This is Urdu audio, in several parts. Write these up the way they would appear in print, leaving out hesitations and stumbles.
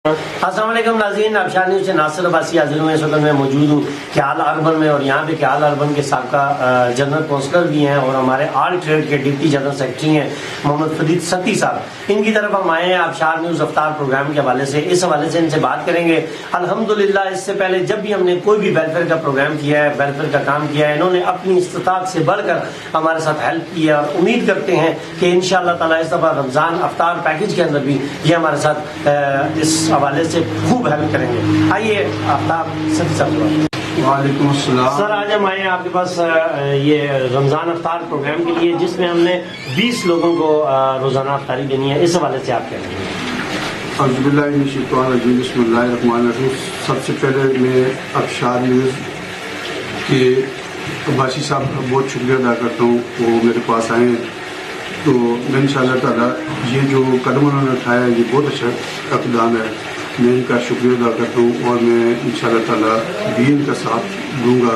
السلام علیکم ناظرین، آبشار نیوز سے ناصر عباسی حاضر ہوئے. اس وقت میں موجود ہوں کیال اربن میں، اور یہاں پہ کیال اربن کے سابقہ جنرل کونسلر بھی ہیں اور ہمارے آل ٹریڈ کے ڈپٹی جنرل سیکرٹری ہیں محمد فرید ستی صاحب. ان کی طرف ہم آئے ہیں آبشار نیوز افطار پروگرام کے حوالے سے. اس حوالے سے ان سے بات کریں گے. الحمدللہ اس سے پہلے جب بھی ہم نے کوئی بھی ویلفیئر کا پروگرام کیا ہے، ویلفیئر کا کام کیا ہے، انہوں نے اپنی استطاعت سے بڑھ کر ہمارے ساتھ ہیلپ کی ہے، اور امید کرتے ہیں کہ انشاءاللہ تعالیٰ اس دفعہ رمضان افطار پیکج کے اندر بھی یہ ہمارے ساتھ اس حوالے سے خوب ہیلپ کریں گے. آئیے آفتاب ستی صاحب. وعلیکم السلام سر، آج ہم آئے ہیں آپ کے پاس یہ رمضان افطار پروگرام کے لیے، جس میں ہم نے 20 لوگوں کو روزانہ افطاری دینی ہے. اس حوالے سے آپ کہہ رہے ہیں. اعوذ باللہ من الشیطان الرجیم، بسم اللہ الرحمن الرحیم. سب سے پہلے میں آبشار نیوز کے عباسی صاحب کا بہت شکریہ ادا کرتا ہوں. وہ میرے پاس آئے ہیں تو میں انشاءاللہ تعالیٰ یہ جو قدم انہوں نے اٹھایا ہے یہ بہت اچھا اقدام ہے. میں ان کا شکریہ ادا کرتا ہوں، اور میں انشاءاللہ تعالیٰ بھی ان کا ساتھ دوں گا،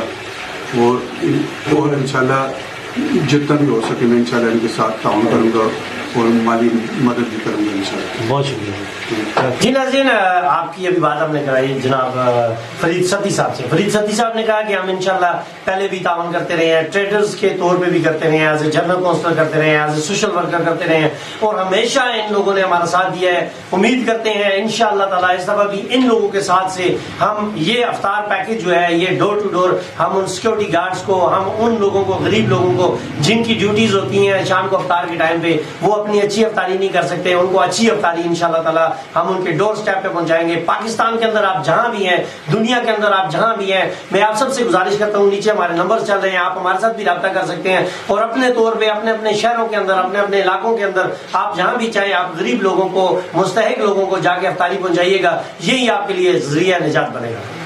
اور انشاءاللہ جتنا بھی ہو سکے میں انشاءاللہ ان کے ساتھ تعاون کروں گا اور مالی مدد بھی کروں گا انشاءاللہ. بہت شکریہ. جی ناظرین، آپ کی ابھی بات ہم نے کرائی جناب فرید ستی صاحب سے. فرید ستی صاحب نے کہا کہ ہم انشاءاللہ پہلے بھی تعاون کرتے رہے ہیں، ٹریڈرز کے طور پہ بھی کرتے رہے ہیں، ایز اے جنرل کونسلر کرتے رہے ہیں، ایز اے سوشل ورکر کرتے رہے ہیں، اور ہمیشہ ان لوگوں نے ہمارا ساتھ دیا ہے. امید کرتے ہیں انشاءاللہ تعالیٰ اس دفعہ بھی ان لوگوں کے ساتھ سے ہم یہ افطار پیکج جو ہے یہ ڈور ٹو ڈور ہم ان سیکورٹی گارڈز کو، ہم ان لوگوں کو، غریب لوگوں کو جن کی ڈیوٹیز ہوتی ہیں شام کو افطار کے ٹائم پہ وہ اپنی اچھی افطاری نہیں کر سکتے، ان کو اچھی افطاری انشاءاللہ تعالیٰ ہم ان کے ڈور سٹیپ پہ پہنچائیں گے. پاکستان کے اندر آپ جہاں بھی ہیں، دنیا کے اندر آپ جہاں بھی ہیں، میں آپ سب سے گزارش کرتا ہوں، نیچے ہمارے نمبر چل رہے ہیں، آپ ہمارے ساتھ بھی رابطہ کر سکتے ہیں، اور اپنے طور پہ اپنے اپنے شہروں کے اندر، اپنے اپنے علاقوں کے اندر آپ جہاں بھی چاہیں آپ غریب لوگوں کو، مستحق لوگوں کو جا کے افطاری پہنچائیے گا. یہی آپ کے لیے ذریعہ نجات بنے گا.